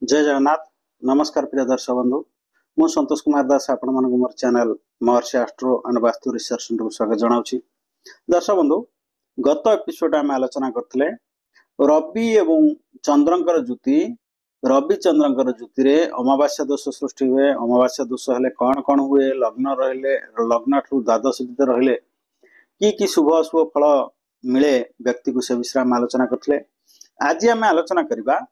जय जगन्नाथ। नमस्कार प्रिय दर्शक बंधु, मु संतोष कुमार दास आपण मन मोर channel Maharshi astro and vastu research centre को स्वागत जनाउछि। दर्शक बंधु, गत एपिसोड आम आलोचना करथिले रवि एवं चंद्रंकर जुति। रवि चंद्रंकर जुति रे अमावास्या दोष सृष्टि हुए। अमावास्या दोष हेले कौन कौन हुए, लग्न रहिले, लग्न ठू द्वादश भितर रहिले कि शुभ अशुभ फल मिले व्यक्ति को, से विषय में आलोचना करथिले। आज आम आलोचना करिबा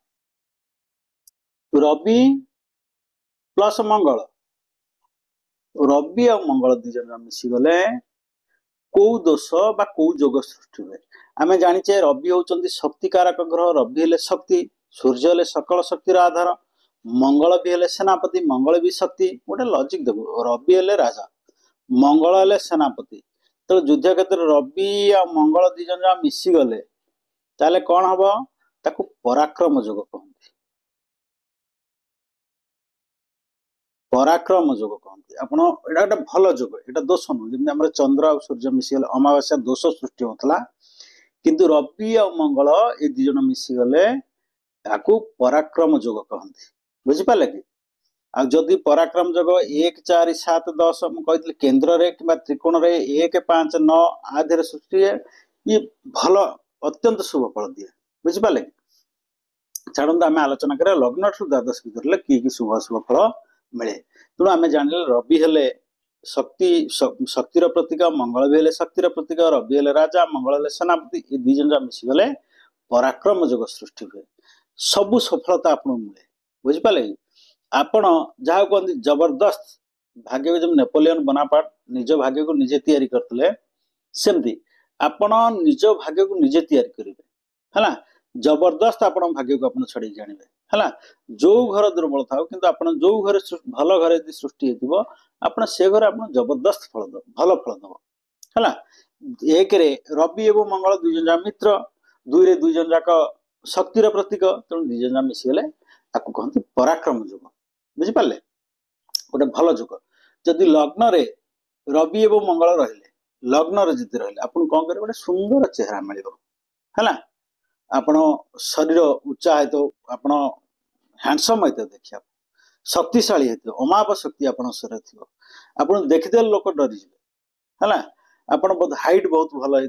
रवि प्लस मंगल। रवि और मंगल दी जन मिसी गले कौ दोष बा कौ जोग सृष्टि हुए। आम जाचे रवि होउचंती शक्ति कारक ग्रह। रवि हेले शक्ति, सूर्य हेले सकल शक्तिर आधार, मंगल भी हेले सेनापति, मंगल भी शक्ति। गोटे लॉजिक देखो, रवि हेले राजा, मंगल हेले सेनापति। तो युद्ध क्षेत्र रवि और मंगल दी जन मिसी गले ताले कौन हबो, ताकू पराक्रम जोग कहते। पराक्रम जोग कहते। आपण एटा गोटे भल जोग, एटा दोष नु। जेमि हमर चंद्र और सूर्य मिसी गले अमावास्या दोष सृष्टि होतला, किंतु रवि और मंगल ए दी जन मिसी गले ताकू पराक्रम जोग कहते। बुझि पाले कि? आ जदि पराक्रम जोग 1 4 7 10 हम कहितले केंद्र रे किबा त्रिकोण रे 1 5 9 आधेर सृष्टि है, ये भल अत्यंत शुभ फल दिए। बुझि पाले कि? छाड़ंत आम आलोचना करा लग्न ठू द्वादश भितर कि शुभ शुभ फल मिले। तेणु आम जानिले रवि हेले शक्ति, शक्तिर प्रतीक, मंगल भी हेले शक्तिर प्रतीक। रवि हेले राजा, मंगल हेले सेनापति। ये दी जन मिसी गले पराक्रम जोग सृष्टि हुए, सबु सफलता आपन मिले। बुझि पाले? आपण जहा कहते जबरदस्त भाग्य को, जब नेपोलियन बोनापार्ट निज भाग्य को निजे तैयारी करते, सेमती आपण निज भाग्य को निजे तैयारी करेंगे। है जबरदस्त आपण भाग्य को आप छड़ी जानिबे। है जो घर दुर्बल था किंतु आपण जो घर भल घर यदि सृष्टि हेतिबो, आपण से घर आपण जबरदस्त फल दो, भल फल दो। है एक रे रवि एवं मंगल दुई जन मित्र, दुई रे दुई जन जाक शक्तिर प्रतीक। तेणु दुई जन मिसी गले आपको कहते पराक्रम जोग। बुझि पाले? गोटे भल जोग। जदि लग्न रे रवि एवं मंगल रहिले, लग्न रे जदि रहिले, आपण कोन करे, गोटे सुंदर चेहरा मिलिबो। है आपण शरीर उच्चा है, तो आपण हैंडसम है, देखिए शक्तिशाली है, अमाप शक्ति आपण शरीर थी। आपण देखिदे लोक डरी जिवे। है आपण बहुत हाइट बहुत भल है,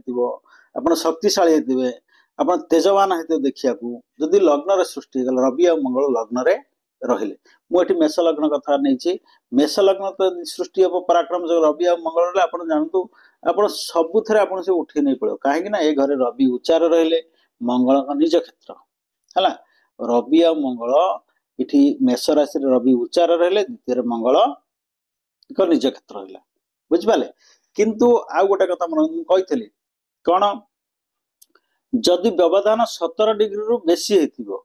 आपण शक्तिशाली है, आपण तेजवान है देखिया को। जदि लग्न रे सृष्टि गल रवि और मंगल लग्न रे रहिले, मुझे मेष लग्न कथा नहीं। मेष लग्न तो सृष्टि हम पराक्रम जो रवि और मंगल रे आपण जानतु, आपण सबुथरे आपण से उठी नहीं पड़ो। कहीं ना ए घरे रवि उच्चार रहिले, मंगल का निज क्षेत्र। है रवि और मंगल इठी मेष राशि रवि उच्चार रहिले, द्वितीय मंगल का निज क्षेत्र रहा। बुझिपाले? किंतु आ गोटे कथा मन कही कौन, जदि व्यवधान 17 डिग्री रु बेसी हेतिबो,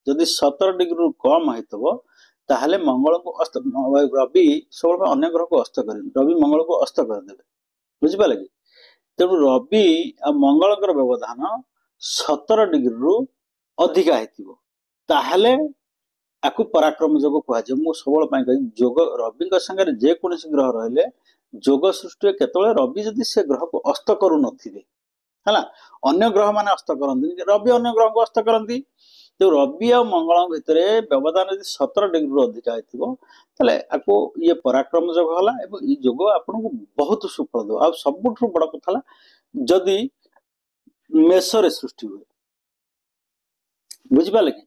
जदि 17 डिग्री रु कम हेतबो, ताहले मंगल को अस्त, रवि सब अन्य ग्रह को अस्त कर, रवि मंगल को अस्त कर देबे। बुझिपाले कि? तेणु रवि आ मंगल कर व्यवधान 17 डिग्री रु अधिका हेतिबो, ताहले आकु पराक्रम जोग कह जाए। मु सबल पई कहि, जोग रवि संगे जे कोनसी ग्रह रहिले जोग सृष्टि केतळे रवि जदि से ग्रह को अस्त करू नथिबे। है अन्य ग्रह माने अस्त करंती, रवि अन्य ग्रह को अस्त करंती। तो रवि और मंगल भितर व्यवधान यदि 17 डिग्री रु अधिका हेतिबो, ताले आकु ये पराक्रम जोग होला। एवं ये जोग आपन को बहुत सुफल दो। आ सबुठु बड़ कथा जदि मेष रे सृष्टि हुए। बुझिपाले कि?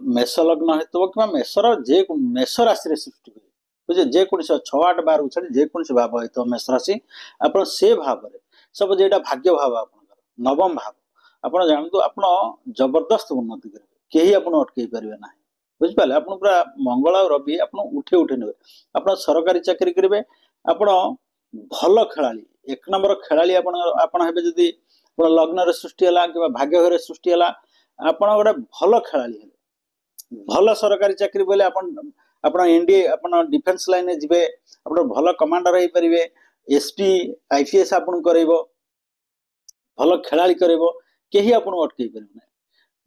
मेष लग्न हेतु कि मेष राशि रे सृष्टि हुए। बुझे? जे कोन 6 8 12 छाड़ी जे कोन भाव हेतु मेष राशि, आपण से भाव रे सब जेटा भाग्य भाव, आपण नवम भाव, आपण जानतु आपण जबरदस्त उन्नति करेंगे, केही आपण अटकई परिबे नाही। बुझिपाले? आपण पूरा मंगल और रवि आपण उठे उठे नेबे। आपण सरकारी चाकरी करेंगे, आपण भल खेलाड़ी, 1 नंबर खेलाड़ी आपण हेबे। जदि लग्न रे सृष्टि हला कि भाग्य घरे सृष्टि हला, आपण गोटे भल खेलाड़ी हेबे। भल सरकारी चाकरी बोले आपण एनडीए, आपण डिफेंस लाइन जिबे, आपण भल कमांडर हे परिबे, एसपी आईपीएस आपण करैबो, भल खेलाड़ी करैबो, केही आपण अटकई परिबे नै।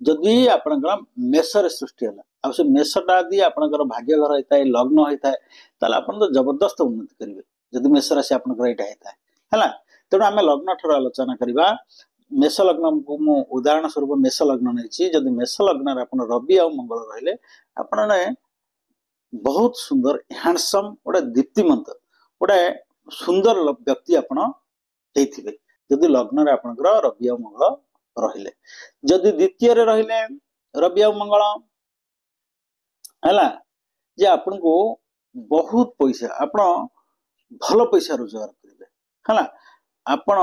जदि आपनकर मेष रे सृष्टि हला, आ से मेषटा दी आपनकर भाग्य घर हेताय, लग्न हेताय, ताले आपण तो जबरदस्त उन्नति करिवे। जदि मेष राशि आपनकर एटा हेताय, हला। तेणु आम लग्न ठार आलोचना करवा। मेष लग्न को मु उदाहरण स्वरूप मेष लग्न नहीं जदि मेष लग्न आप रवि आ मंगल रहिले आपण बहुत सुंदर हैंडसम गोटे दीप्तिमंत गोटे सुंदर व्यक्ति आपण होइथिबे जदि लग्न रे आपनकर रवि आ मंगल रहिले जदि द्वितीय रे रहिले रवि आ मंगल हला जे आपन को बहुत पैसा आपण भल पैसा रोजगार करेंगे है आपण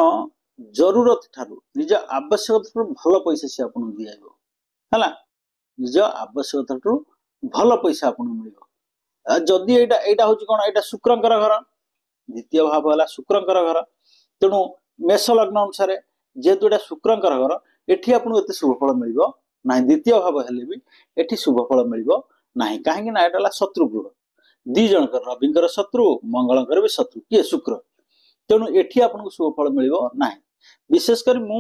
जरूरत ठारू निज आवश्यकता भल पैसा से आपन दियाइबो है निज आवश्यकता भल पैसा आपन मिलिबो जदि एटा होची कोन एटा शुक्रंकर घर द्वितीय भाव है शुक्रंकर घर तेणु मेष लग्न अनुसार जेहेतु एटा शुक्रंकर घर एठी आपन एते शुभ फल मिलिबो नाही द्वितीय भाव हेले भी एठी शुभ फल मिलिबो नाही काहेकि ना एटा शत्रु गृह दी जनकर रविंकर शत्रु मंगलकर भी शत्रु किए शुक्र तेणु एठी आपन शुभ फल मिलिबो नाही विशेषकर मु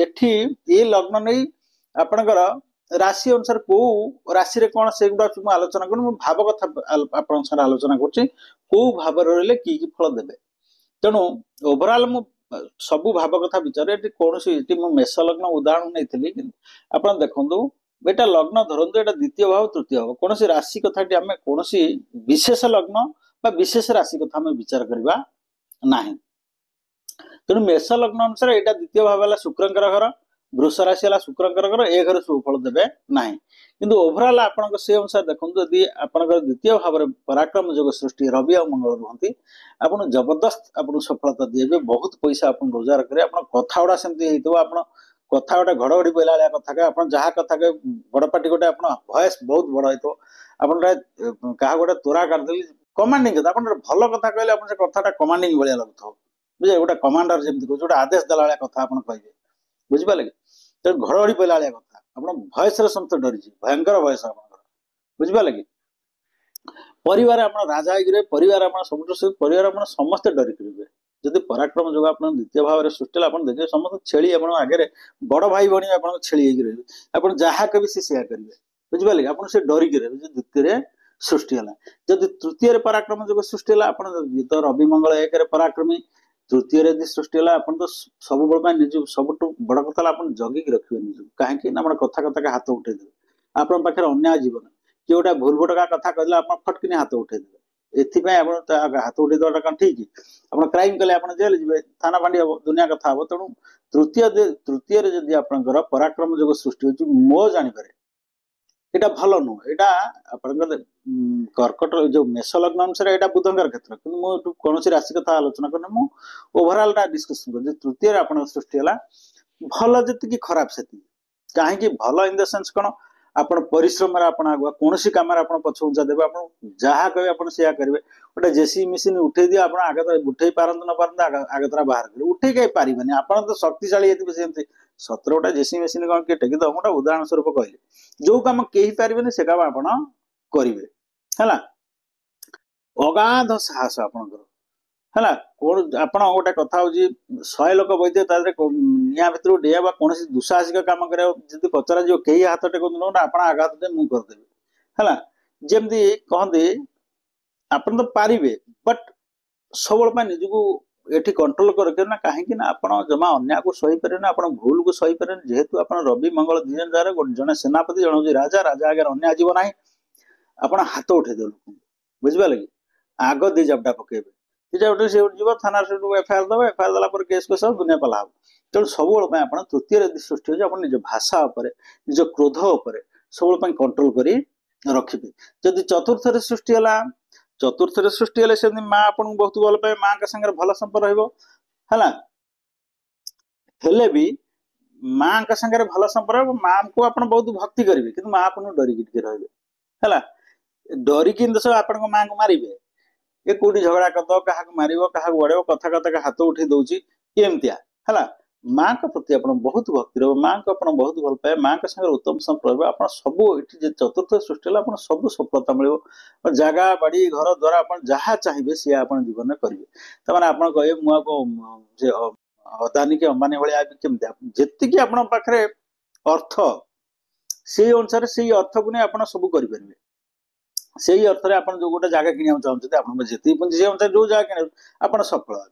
एठी ए लग्न नहीं आपनकर राशि अनुसार को राशि रे कोन से गुडा मु आलोचना कर मु भाव कथा आपन सारा आलोचना करछि को भाव रहले की फल देबे तेणु ओवरऑल मु सबु भाव कथा विचार एठी कोनसी एठी मु मेष लग्न उदाहरण नैथिली आपन देखंदु बेटा लग्न धरंतु एटा द्वितीय भाव तृतीय भाव कोनसी राशि कथाटी आमे कोनसी विशेष लग्न बा विशेष राशि कथा आमे विचार करबा नाही तेणु मेष लग्न अनुसार एटा द्वितीय भाव वाला शुक्रंकर घर वृष राशि वाला शुक्रंकर घर ए घर शुभ फल देबे नाही किंतु ओवरऑल आपन से अनुसार देखंतु यदि आपन द्वितीय भाव रे पराक्रम जोग सृष्टि रवि और मंगल रहंती आपन जबरदस्त आपन सफलता देबे बहुत पैसा आपन रोजगार करे आपन कथा उडा सेमती हेइतो आपन कथा गोटे घड़घड़ी बोला लिया कथा के आपन जहा कथा के बड़ पार्टी गोटे आपन वॉइस बहुत बड़ हेइतो आपन कहा गोटे तोरा कर देली कमांडिंग कथा आपन भल कथा कहले आपन से कथाटा कमांडिंग बलिया लगथो बुझे गोटे कमांडर जेमती को जोटा आदेश देला वाला कथा आपन कहबे बुझि पाले तो घड़घड़ी बोला लिया कथा आपन वॉइस रे समस्त डरी छी भयंकर वॉइस आपन बुझि पाले कि परिवार आपन राजा हिगरे परिवार आपन सबुठ से परिवार आपन समस्त डरी करिवे जदि पराक्रम जो आप द्वितीय भाव में सृष्टि आप देखिए समस्त छेली आप आगे बड़ भाई भाई आप छेली रही आप जहाँ कभी से करेंगे बुझे आप से डरिक रहे द्वितीय सृष्टि है जदि तृतीय पराक्रम जो सृष्टि है आप तो रवि मंगल एक पराक्रमी तृतीय यदि सृष्टि है आप तो सब निज सब बड़ कथा आप जगिक रखिए निज कहीं कथा कथा के हाथ उठेदेवे आप पाखे अन्याय जीवन किए गोटे भूल भटका कथा कहले आप फटकिनी हाथ उठेदेवे एथिपाई आप हाथ उठे देवाटा कौन ठीक आप क्राइम कले आप जेल जी थाना फांडी हम दुनिया कथा हम तेणु तृतीय जदि आपंकर पराक्रम जो सृष्टि होती मो जानवर यहाँ भल नुह यहाँ कर्कट जो मेष लग्न अनुसार यहाँ बुधंकर क्षेत्र कि मुझे कौन राशि कथा आलोचना करना मुझ ओभरऑल डिस्कसन कर तृतीय आप सृष्टि है भल जी खराब से कहीं भल इन द सेंस कौन आपण परिश्रम आगुआ कौन कम पछ उचा देवे आप जहाँ कहे आप करेंगे गोटे जेसी मेसीन उठे दिए आप आगे उठे पारत न पारत आगे बाहर करेंगे उठे कहीं पारे आप तो शक्तिशाली सेमती सतर गोटे जेसी मेसीन कौन किए टेक गोटे उदाहरण स्वरूप कहले जो कम कहीं पारे से काम आप करेंगे है अगाध साहस आपंकर है कौन आप गोटे कथा हूँ 100 लोक बैठे निआ भितर डेवा कौन दुसाहसिक कम कर पचरा जी कई हाथ टेक आप आघात मुझे करदेवे है जमती कहते आप तो पारे बट सब निजको ये कंट्रोल कर रखे ना कहीं आप जमा अन्याय को सही पारे आप भूल को सही पारे जेहेतु आप रवि मंगल दिजन जार जड़े सेनापति जन हूँ राजा राजा आगे अन्याय जीव ना आप हाथ उठेदेव लोक बुझे कि आग दी जबटा पकेबे से जीव थाना एफआईआर दबा एफआईआर दला केस केस दुनिया पला हम तेणु सब आप तृतीय सृष्टि हो निज भाषा निज क्रोध सब कंट्रोल कर रखिए जदि चतुर्थ सृष्टि है चतुर्थ सृष्टि है से माँ आपन बहुत भल पाए माँ का संगे भल संपर्क है भी माँ का संगे भल संपर्क माँ को आप बहुत भक्ति करेंगे कि माँ आपन डरिकी रे है डरिकी देश आप माँ को मारे ये कौटी झगड़ा करद क्या मार क्या गड़े कथा कथा के हाथ उठे दौर एमतिया है माँ के प्रति आप बहुत भक्ति रहे माँ को आप बहुत भल पाए माँ के संगे उत्तम संपर्क आप सब ये चतुर्थ सृष्टि आप सब सफलता मिल जगह बाड़ी घर द्वारा आप जहाँ चाहिए सी आप जीवन में करेंगे तमाने आप कहे मुझे अदानी के अंबानी भाया कमी जी आप पाखे अर्थ से अनुसार से अर्थ को नहीं आप सब करेंगे से ही अर्थ आप जो गोटे जगह किणा चाहते आप जी पुंजी से अनुसार जो जगह कि आप सफल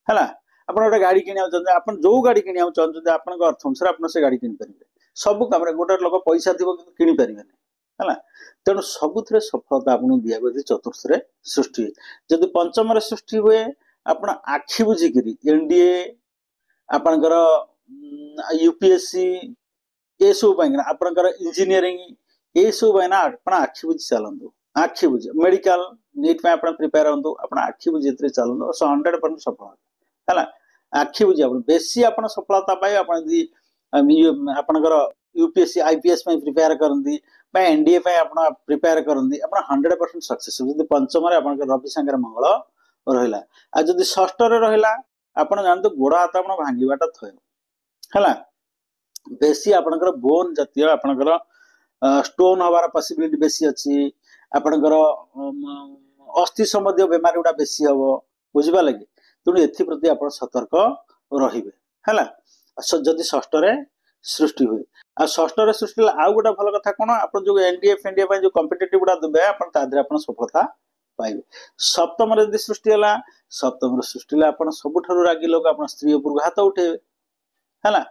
है ଆପଣ ଗୋଟେ ଗାଡ଼ି କିଣିବାକୁ ଚାହୁଁଛନ୍ତି, ଆପଣ ଯୋଉ ଗାଡ଼ି କିଣିବାକୁ ଚାହୁଁଛନ୍ତି ଆପଣଙ୍କ ଅର୍ଥ ଅନୁସାରେ ଆପଣ ସେ ଗାଡ଼ି କିଣିପାରିବେ। ସବୁ କାମରେ ଗୋଟେ ଲୋକ ପଇସା ଥିବ କିନ୍ତୁ କିଣିପାରିବେନି ହେଲା। ତେଣୁ ସବୁଥିରେ ସଫଳତା ଆପଣଙ୍କୁ ଦିଆହୁଏ ଯଦି ଚତୁର୍ଥରେ ସୃଷ୍ଟି ହୁଏ। ଯଦି ପଞ୍ଚମରେ ସୃଷ୍ଟି ହୁଏ ଆପଣ ଆଖି ବୁଝିକିରି ଏନଡିଏ ଆପଣଙ୍କର ୟୁପିଏସସି ଏସବୁ ପାଇଁକିନା ଆପଣଙ୍କର ଇଞ୍ଜିନିୟରିଂ ଏସବୁ ପାଇଁନା ଆପଣ ଆଖି ବୁଝି ଚାଲନ୍ତୁ। ଆଖି ବୁଝି ମେଡିକାଲ ନିଟ୍ ପାଇଁ ଆପଣ ପ୍ରିପେୟାର ହୁଅନ୍ତୁ, ଆପଣ ଆଖି ବୁଝି ଏଥିରେ ଚାଲନ୍ତୁ, 100% ସଫଳ ହେଲା। ଆଖି ବୁଝି ଆପଣ ବେଶୀ ଆପଣ ସଫଳତା ପାଇବେ ଆପଣ ଯଦି ଆପଣଙ୍କର ୟୁପିଏସସି ଆଇପିଏସ୍ ପାଇଁ ପ୍ରିପେୟାର କରନ୍ତି বা ଏନଡିଏ ପାଇଁ ଆପଣ ପ୍ରିପେୟାର କରନ୍ତି, ଆପଣ 100% ସକ୍ସେସ୍। ଯଦି ପଞ୍ଚମରେ ଆପଣଙ୍କର ରବି ସାଙ୍ଗରେ ମଙ୍ଗଳ ରହିଲା, ଆଉ ଯଦି ଷଷ୍ଠରେ ରହିଲା ଆପଣ ଜାଣନ୍ତୁ ଗୋଡ଼ ହାତ ଆପଣ ଭାଙ୍ଗିବାଟା ଥୟ ହେଲା। ବେଶୀ ଆପଣଙ୍କର ବୋନ୍ ଜାତୀୟ ଆପଣଙ୍କର ଷ୍ଟୋନ୍ ହବାର ପସିବିଲିଟି ବେଶୀ ଅଛି, ଆପଣଙ୍କର ଅସ୍ଥି ସମ୍ବନ୍ଧୀୟ ବେମାରୀ ଗୁଡ଼ା ବେଶୀ ହବ, ବୁଝିପାରିଲେ କି? ତେଣୁ ଏଥିପ୍ରତି ଆପଣ ସତର୍କ ରହିବେ ହେଲା। ଯଦି ଷଷ୍ଠରେ ସୃଷ୍ଟି ହୁଏ, ଆଉ ଷଷ୍ଠରେ ସୃଷ୍ଟି ହେଲେ ଆଉ ଗୋଟେ ଭଲ କଥା କ'ଣ, ଆପଣ ଯୋଉ ଏନଡିଏ ଫେଣ୍ଡିଏ ପାଇଁ ଯୋଉ କମ୍ପିଟେଟିଭ ଗୁଡ଼ା ଦେବେ ଆପଣ ତା ଦେହରେ ଆପଣ ସଫଳତା ପାଇବେ। ସପ୍ତମରେ ଯଦି ସୃଷ୍ଟି ହେଲା, ସପ୍ତମରେ ସୃଷ୍ଟି ହେଲେ ଆପଣ ସବୁଠାରୁ ରାଗି ଲୋକ, ଆପଣ ସ୍ତ୍ରୀ ଉପରକୁ ହାତ ଉଠେଇବେ ହେଲା।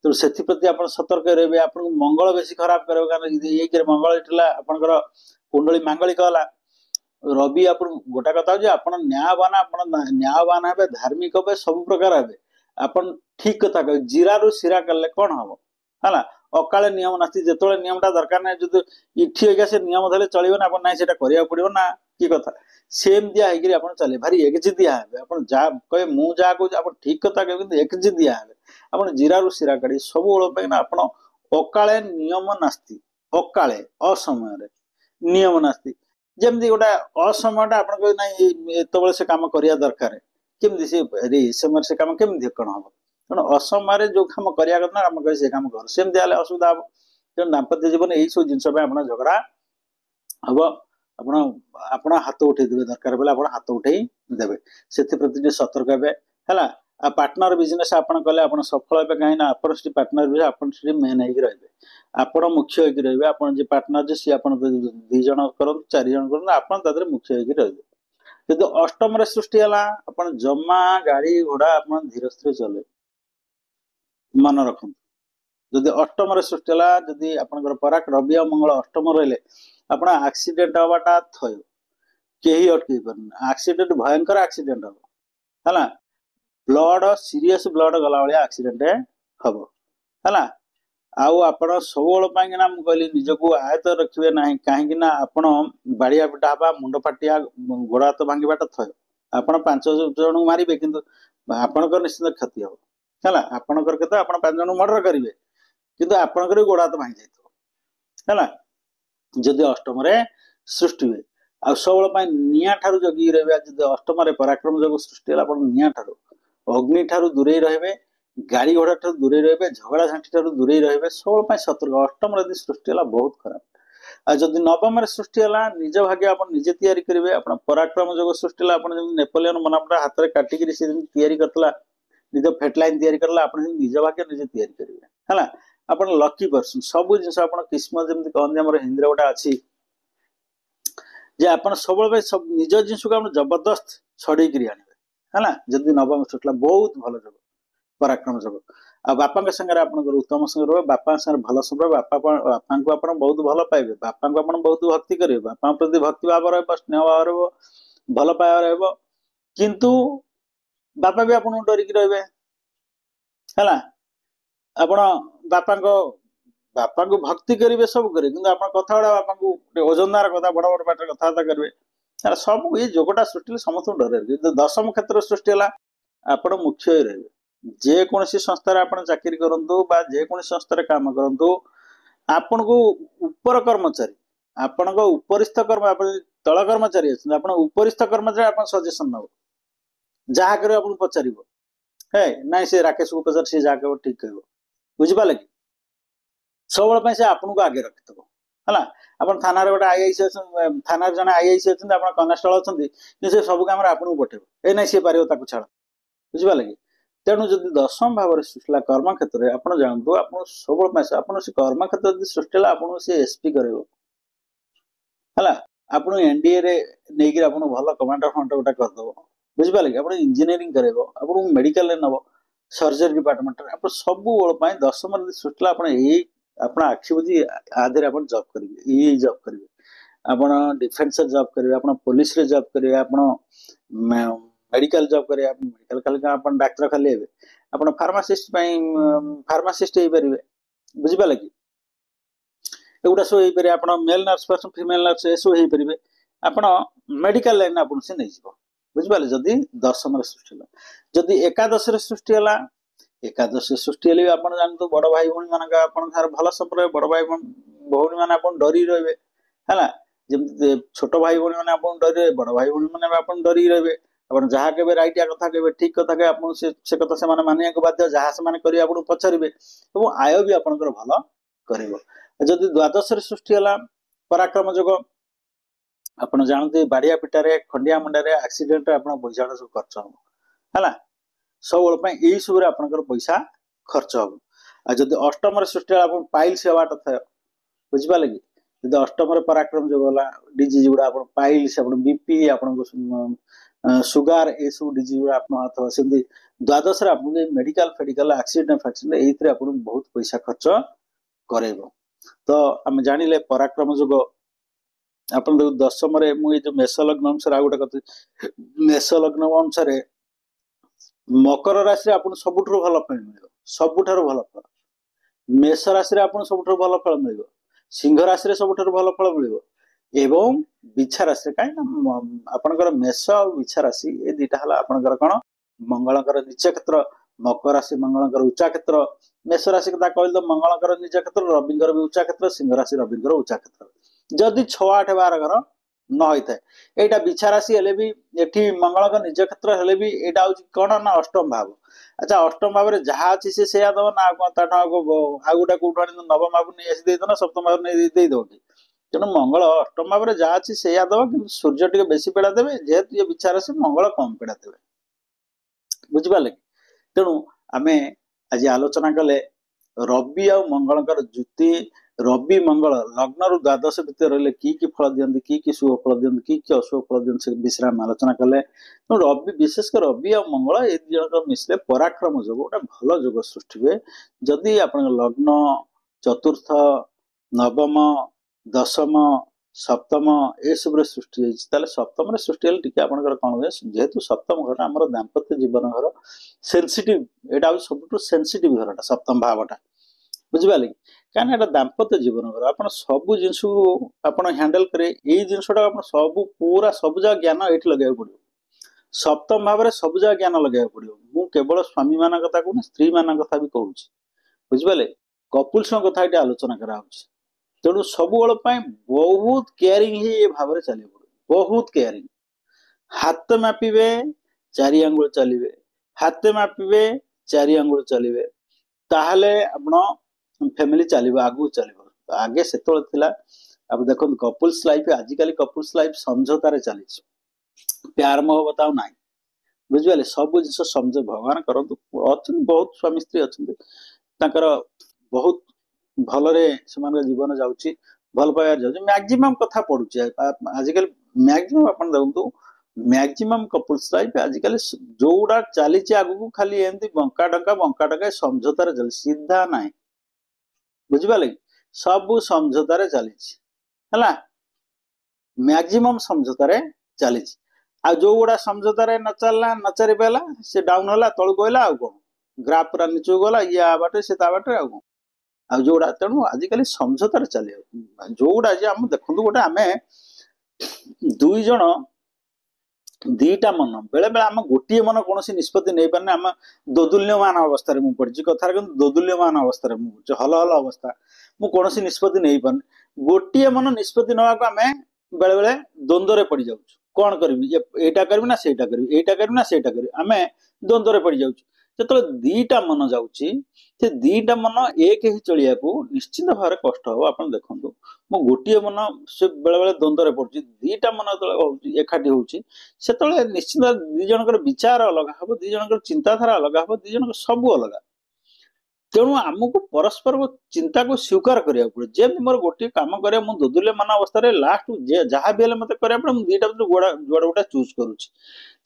ତେଣୁ ସେଥିପ୍ରତି ଆପଣ ସତର୍କ ରହିବେ। ଆପଣଙ୍କୁ ମଙ୍ଗଳ ବେଶୀ ଖରାପ କରିବ, କାରଣ ଏକରେ ମଙ୍ଗଳ ଥିଲା ଆପଣଙ୍କର କୁଣ୍ଡଳୀ ମାଙ୍ଗଳିକ ହେଲା। ରବି ଆପଣ ଗୋଟା କଥା ହଉଛି ଆପଣ ନ୍ୟାୟବାନ, ଆପଣ ନ୍ୟାୟବାନ ହେବେ, ଧାର୍ମିକ ହେବେ, ସବୁ ପ୍ରକାର ହେବେ। ଆପଣ ଠିକ କଥା କହିବେ, ଜିରାରୁ ଶିରା କଲେ କ'ଣ ହବ ହେଲା। ଅକାଳେ ନିୟମ ନାସ୍ତି, ଯେତେବେଳେ ନିୟମଟା ଦରକାର ନାହିଁ ଯଦି ଇଠି ହେଇକା ସେ ନିୟମ ଧରିଲେ ଚଳିବ ନା, ଆପଣ ନାହିଁ ସେଟା କରିବାକୁ ପଡିବ ନା, କି କଥା। ସେମିତିଆ ହେଇକିରି ଆପଣ ଚାଲିବେ, ଭାରି ଏକଜିଦିଆ ହେବେ। ଆପଣ ଯାହା କହିବେ ମୁଁ ଯାହା କହୁଛି ଆପଣ ଠିକ କଥା କହିବେ, କିନ୍ତୁ ଏକଜିଦିଆ ହେବେ। ଆପଣ ଜିରାରୁ ଶିରା କାଢି ସବୁବେଳେ ପାଇଁ ନା ଆପଣ ଅକାଳେ ନିୟମ ନାସ୍ତି, ଅକାଳେ ଅସମୟରେ ନିୟମ ନାସ୍ତି। ଯେମିତି ଗୋଟେ ଅସମୟଟା ଆପଣ କହିବେ ନାଇଁ ଏତେବେଳେ ସେ କାମ କରିବା ଦରକାର, କେମିତି ସେ ସମୟରେ ସେ କାମ କେମିତି କ'ଣ ହବ? ତେଣୁ ଅସମୟରେ ଯୋଉ କାମ କରିବା କଥା ଆମେ କହିବେ ସେ କାମ କର, ସେମିତି ହେଲେ ଅସୁବିଧା ହବ। ତେଣୁ ଦାମ୍ପତ୍ୟ ଜୀବନ ଏଇ ସବୁ ଜିନିଷ ପାଇଁ ଆପଣ ଝଗଡ଼ା ହବ। ଆପଣ ଆପଣ ହାତ ଉଠେଇ ଦେବେ, ଦରକାର ପଡ଼ିଲେ ଆପଣ ହାତ ଉଠେଇ ଦେବେ, ସେଥିପ୍ରତି ଟିକେ ସତର୍କ ହେବେ ହେଲା। ଆଉ ପାର୍ଟନର ବିଜନେସ୍ ଆପଣ କଲେ ଆପଣ ସଫଳ ହେବେ, କାହିଁକି ନା ଆପଣ ସେଠି ପାର୍ଟନର ବି ଆପଣ ସେଠି ମେନ୍ ହେଇକି ରହିବେ, ଆପଣ ମୁଖ୍ୟ ହେଇକି ରହିବେ। ଆପଣ ଯେ ପାର୍ଟନର ଯେ ସିଏ ଆପଣ 2 ଜଣ କରନ୍ତୁ 4 ଜଣ କରନ୍ତୁ, ଆପଣ ତା ଦେହରେ ମୁଖ୍ୟ ହେଇକି ରହିବେ। ଯଦି ଅଷ୍ଟମରେ ସୃଷ୍ଟି ହେଲା ଆପଣ ଜମା ଗାଡ଼ି ଘୋଡ଼ା ଆପଣ ଧୀର ସ୍ଥିର ଚଲେଇବେ, ମନେ ରଖନ୍ତୁ। ଯଦି ଅଷ୍ଟମରେ ସୃଷ୍ଟି ହେଲା, ଯଦି ଆପଣଙ୍କର ପରାଗ ରବି ଆଉ ମଙ୍ଗଳ ଅଷ୍ଟମ ରହିଲେ ଆପଣ ଆକ୍ସିଡେଣ୍ଟ ହବାଟା ଥୟ, କେହି ଅଟକେଇ ପାରୁନି। ଆକ୍ସିଡେଣ୍ଟ ଭୟଙ୍କର ଆକ୍ସିଡେଣ୍ଟ ହବ ହେଲା। ବ୍ଲଡ ସିରିୟସ୍ ବ୍ଲଡ ଗଲା ଭଳିଆ ଆକ୍ସିଡେଣ୍ଟ ହବ ହେଲା। ଆଉ ଆପଣ ସବୁବେଳେ ପାଇଁକିନା ମୁଁ କହିଲି ନିଜକୁ ଆୟତ ରଖିବେ ନାହିଁ, କାହିଁକି ନା ଆପଣ ବାଡ଼ିଆ ପିଟା ହେବା, ମୁଣ୍ଡ ଫାଟିଆ, ଗୋଡ଼ ହାତ ଭାଙ୍ଗିବାଟା ଥୟ। ଆପଣ 5 ଜଣଙ୍କୁ ମାରିବେ କିନ୍ତୁ ଆପଣଙ୍କର ନିଶ୍ଚିତ କ୍ଷତି ହବ ହେଲା। ଆପଣଙ୍କର କେତେ ଆପଣ 5 ଜଣଙ୍କୁ ମର୍ଡର କରିବେ କିନ୍ତୁ ଆପଣଙ୍କର ବି ଗୋଡ଼ ହାତ ଭାଙ୍ଗି ଯାଇଥିବ ହେଲା। ଯଦି ଅଷ୍ଟମରେ ସୃଷ୍ଟି ହୁଏ, ଆଉ ସବୁବେଳେ ପାଇଁ ନିଆଁ ଠାରୁ ଜଗିକି ରହିବେ। ଯଦି ଅଷ୍ଟମରେ ପରାକ୍ରମ ଯୋଗ ସୃଷ୍ଟି ହେଲା ଆପଣ ନିଆଁ ଠାରୁ ଅଗ୍ନି ଠାରୁ ଦୂରେଇ ରହିବେ, ଗାଡ଼ି ଘୋଡ଼ା ଠାରୁ ଦୂରେଇ ରହିବେ, ଝଗଡ଼ା ଝାଣ୍ଟି ଠାରୁ ଦୂରେଇ ରହିବେ, ସବୁବେଳେ ପାଇଁ ସତର୍କ। ଅଷ୍ଟମରେ ଯଦି ସୃଷ୍ଟି ହେଲା ବହୁତ ଖରାପ। ଆଉ ଯଦି ନବମରେ ସୃଷ୍ଟି ହେଲା ନିଜ ଭାଗ୍ୟ ଆପଣ ନିଜେ ତିଆରି କରିବେ। ଆପଣ ପରାକ୍ରମ ଯୋଗ ସୃଷ୍ଟି ହେଲା, ଆପଣ ଯେମିତି ନେପୋଲିୟନ ମନାପଟା ହାତରେ କାଟିକିରି ସେ ଯେମିତି ତିଆରି କରିଥିଲା, ନିଜ ଫେଟଲାଇନ୍ ତିଆରି କରିଲା, ଆପଣ ଯେମିତି ନିଜ ଭାଗ୍ୟ ନିଜେ ତିଆରି କରିବେ ହେଲା। ଆପଣ ଲକି ପର୍ସନ, ସବୁ ଜିନିଷ ଆପଣ କିସ୍ମତ ଯେମିତି କହନ୍ତି ଆମର ହିନ୍ଦୀରେ ଗୋଟେ ଅଛି ଯେ ଆପଣ ସବୁବେଳେ ପାଇଁ ସବୁ ନିଜ ଜିନିଷକୁ ଆପଣ ଜବରଦସ୍ତ ଛଡ଼େଇକିରି ଆଣିବେ ହେଲା। ଯଦି ନବମ ସୃଷ୍ଟି ହେଲା ବହୁତ ଭଲ ଯୋଗ, ପରାକ୍ରମ ଯୋଗ। ଆଉ ବାପାଙ୍କ ସାଙ୍ଗରେ ଆପଣଙ୍କର ଉତ୍ତମ ସଂଗ୍ରହ, ବାପାଙ୍କ ସାଙ୍ଗରେ ଭଲ ସଂଗ୍ରହ, ବାପାଙ୍କୁ ଆପଣ ବହୁତ ଭଲ ପାଇବେ, ବାପାଙ୍କୁ ଆପଣ ବହୁତ ଭକ୍ତି କରିବେ, ବାପାଙ୍କ ପ୍ରତି ଭକ୍ତି ଭାବ ରହିବ, ସ୍ନେହ ଭାବ ରହିବ, ଭଲ ପାଇବା ରହିବ। କିନ୍ତୁ ବାପା ବି ଆପଣଙ୍କୁ ଡରିକି ରହିବେ ହେଲା। ଆପଣ ବାପାଙ୍କୁ ଭକ୍ତି କରିବେ, ସବୁ କରିବେ, କିନ୍ତୁ ଆପଣ କଥା ଗୁଡ଼ା ବାପାଙ୍କୁ ଓଜନଦାର କଥା, ବଡ଼ ବଡ଼ ପାଟିରେ କଥାବାର୍ତ୍ତା କରିବେ ହେଲା। ସବୁ ଏଇ ଯୋଗଟା ସୃଷ୍ଟି ହେଲେ ସମସ୍ତଙ୍କୁ ଡରେ। ଯଦି ଦଶମ କ୍ଷେତ୍ର ସୃଷ୍ଟି ହେଲା ଆପଣ ମୁଖ୍ୟ ହେଇ ରହିବେ। ଯେକୌଣସି ସଂସ୍ଥାରେ ଆପଣ ଚାକିରି କରନ୍ତୁ ବା ଯେକୌଣସି ସଂସ୍ଥାରେ କାମ କରନ୍ତୁ, ଆପଣଙ୍କୁ ଉପର କର୍ମଚାରୀ, ଆପଣଙ୍କ ଉପରିସ୍ଥ ଆପଣ ତଳ କର୍ମଚାରୀ ଅଛନ୍ତି, ଆପଣ ଉପରିସ୍ଥ କର୍ମଚାରୀ ଆପଣ ସଜେସନ ନେବ, ଯାହା କରିବ ଆପଣଙ୍କୁ ପଚାରିବ, ହେ ନାଇଁ ସେ ରାକେଶକୁ ପଚାର, ସେ ଯାହା କହିବ ଠିକ କହିବ, ବୁଝିପାରିଲେ କି? ସବୁବେଳେ ପାଇଁ ସେ ଆପଣଙ୍କୁ ଆଗେ ରଖିଥିବ ହେଲା। ଆପଣ ଥାନାରେ ଗୋଟେ ଆଇଆଇସି ଅଛନ୍ତି, ଥାନାରେ ଜଣେ ଆଇଆଇସି ଅଛନ୍ତି, ଆପଣ କନେଷ୍ଟବଳ ଅଛନ୍ତି, କିନ୍ତୁ ସେ ସବୁ କାମରେ ଆପଣଙ୍କୁ ପଠେଇବ, ଏ ନାଇଁ ସିଏ ପାରିବ ତାକୁ ଛାଡ଼, ବୁଝିପାରିଲେ କି? ତେଣୁ ଯଦି ଦଶମ ଭାବରେ ସୃଷ୍ଟି ହେଲା କର୍ମକ୍ଷେତ୍ରରେ ଆପଣ ଜାଣନ୍ତୁ ଆପଣ ସବୁବେଳେ ପାଇଁ ଆପଣ ସେ କର୍ମକ୍ଷେତ୍ର ଯଦି ସୃଷ୍ଟି ହେଲା ଆପଣଙ୍କୁ ସେ ଏସ୍ପି କରିବ ହେଲା। ଆପଣ ଏନଡିଏରେ ନେଇକି ଆପଣଙ୍କୁ ଭଲ କମାଣ୍ଡର ଫଣ୍ଡ ଗୋଟେ କରିଦେବ बुझिपारे कि आप इंजीनियरिंग करेबो आप मेडिकल नब सर्जरी डिपार्टमेंट आप सब बेल 10 सुटिला आप आखि बुझी आधे आप जॉब करेंगे ये जॉब करेंगे आप डिफेन्स जॉब करेंगे आप पुलिस रे जॉब करेंगे आप मेडिकल जॉब करेंगे मेडिकल खाली आप डाक्तर खाली हे आप फार्मासीस्ट फार्मासीस्ट हो पारे बुझिपारे कि एगुड़ा सब हो पारे आप male nurse person female nurse ये सब हो पारे आप मेडिकल लाइन आप से नहीं जीव बुझिपारे जदि दशम सृष्टि है जदि एकादश सृष्टि है एकादश सृष्टि हेल्ले आप जानते बड़ भाई भौणी मान भल संपर्क बड़ भाई भौणी मैंने आप डरी रे है जमी छोट भाई भौणी मैंने आप डरी रहे बड़ भाई भौणी मैंने आप डरी रे आप जहाँ के राइटिया कथा कहे ठीक कथा कहे आप से कथा से मानिया बाध्य जहाँ से करेंगे आपको पचारे और आय भी आपंकर भल कर द्वादश सृष्टि है पराक्रम जोग आप जानते बाड़िया पिटारे खंडिया मुंडारे एक्सीडेंट आप पैसा सब खर्च हम है सब यही सब आपंकर पैसा खर्च हम आदि अष्टम सृष्टि आप पाइल्स हवाटा था बुझिपारे कि जब अष्टम पराक्रम जो गला डिजीज गुड़ा आप पाइल्स आप बीपी आप सुगार ये सब डिजीज गुड़ा आप सेमती द्वादश मेडिकल फेडिकल एक्सीडेंट फैक्सीडेंट ये बहुत पैसा खर्च कर तो आम जानिले पराक्रम जोग आप दशम मुझे मेष लग्न अनुसार आ गोटे कथा मेष लग्न अनुसार मकर राशि आप सबुठ भल फल मिल सबुठ भल फल मेष राशि आप सबुठ भल फल मिल सिंह राशि सबुठ भल फल मिल एवं बिछा राशि कहीं आपंकर मेष और बिछा राशि ये दुटा है आपंकर कौन मंगलकर नीच क्षेत्र मकर राशि मंगलकर उच्चा क्षेत्र मेष राशि कथा कहल तो मंगलकर नीच क्षेत्र रविंकर भी उच्चा क्षेत्र सिंह राशि रविंकर उच्चा क्षेत्र जदि 6, 8, 12 घर न होता है यहाँ बिछा राशि हेले भी ये मंगल निज क्षेत्र हेले भी यहाँ हूँ कौन ना अष्टम भाव अच्छा अष्टम भाव में जहाँ अच्छी से दब ना आ गोटा कौट नवम भाव नहीं आसी ना सप्तम भाव नहीं देव कि तेणु मंगल अष्टम भाव में जहाँ अच्छी से दब कि सूर्य टे बेसी पीड़ा देवे जेहेतु ये बिछा राशि मंगल कम पीड़ा देवे बुझिपारे कि तेणु आम आज आलोचना कले रवि आ मंगलकर जुति रवि मंगल लग्न द्वादश भितर रही कि फल दिखती कि शुभ फल दिखती कि अशुभ फल दिखती विषय में आलोचना कले तो रवि विशेषकर रवि और मंगल ये जन मिसले पराक्रम जोग गोटे भल जोग सृष्टि हुए जदि आप लग्न चतुर्थ नवम दशम सप्तम ये सब सृष्टि होता सप्तम सृष्टि टी आपंकर कौन हुए जेहेतु सप्तम घर आम दाम्पत्य जीवन घर सेनसीटिव यहाँ सब सेनसीटिव घरटा सप्तम भावटा बुझिपारे कि कहीं दाम्पत्य जीवन घर आप सब जिनस आप हैंडल करें यही जिनसा आप सब पूरा सब जगह ज्ञान ये लगे पड़ो सप्तम भाव में सब जगह ज्ञान लगे पड़ो मु केवल स्वामी मान कथा कहूँ स्त्री मान कथा भी कहूँ बुझिपारे कपुल्स कथा ये आलोचना करा तेणु सब बहुत केयरिंग ही ये भाव में चलिए पड़ो बहुत केयरिंग हाथ मापिबे 4 आंगुल चलिए हाथ मापिबे 4 आंगुल चलिए ताहले आपण फैमिली चलो आगू चलो आगे से आप देखो कपुल्स लाइफ आजिकल कपुल्स लाइफ समझौतार चली प्यार मोहब्बत आ ना बुझे सब जिन समझ भगवान करतु अच्छा बहुत स्वामी स्त्री अच्छा बहुत भलरे से जीवन जाऊँगी भल पाइबार जाऊँगी मैक्सिमम कथा पड़ुचे आजिकल मैक्सिमम आप देखो मैक्सिमम कपुल्स लाइफ आजिकल जोड़ा चली आगू खाली एमती बंका डंका समझौतार चल सीधा ना बुझिपारे कि सब समझौतार चली मैक्सिमम समझौतार चली आ जो गुड़ा समझौतार न चलना न चली पाला से डाउन है तलू गला आ कौन ग्राफ पूरा नीचू गला ये बाटे से बाटे आ कौन आ जोड़ा तेणु आजिकल समझौतार चलिए जो गुड़ा आम देखु गोटे आम दुई जन दीटा मन बेले बेले आम गोटे मन कौन निष्पत्ति नहीं पारे आम दोदुल्यमान अवस्था मुझे पड़ी कथार दोदुल्यमान अवस्था मुझे हल हल अवस्था मुझे निष्पत्ति नहीं पारे गोटे मन निष्पत्ति नाक आम बेले बेले द्वंद्व पड़ जाऊँ कौन करी एटा करी ना सेटा करी एटा करी ना सेटा करी आम द्वंद्व पड़ जाऊँ जो दीटा मन जाऊँगी से दीटा मन एक ही चलिया निश्चित भाव कष्ट हम आप देखो मो गोटे मन से बेले बेले द्वंद्व पड़ुची दीटा मन जो एकाठी होची निश्चित दी जनकर विचार अलग हम दी जनकर चिंताधारा अलग हम दी जनकर सब अलग तेणु आमको परस्पर चिंता को स्वीकार करिया पड़े जेमति मोर गोटे काम करे मु दोदुल्यमान अवस्था रे लास्ट जहाँ भी मते करिया पड़े मु दीटा जोड़ा जोड़ा चूज करूची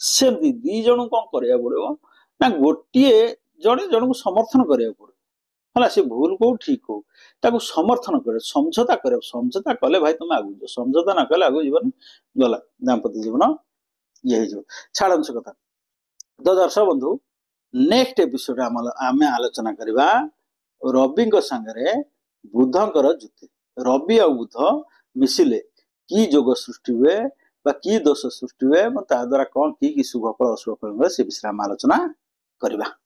सेमति दी जण कोन करिया पड़ो ना गोटे जणे जण को समर्थन करिया पड़ो हला से भूल को ठीक हो ताको समर्थन करे समझौता कले भाई तुम आगु जो समझौता ना कले आगु जीवन गला दाम्पत्य जीवन ये जो छाड़न से कथा तो दर्शक बंधु नेक्स्ट एपिसोड आम आलोचना करवा रवि सांगे बुधंकर जुति रवि आ बुध मिसिले की जोग सृष्टि हुए कि दोष सृष्टि हुए द्वारा कौन की शुभ फल अशुभ फल से विषय आलोचना करवा।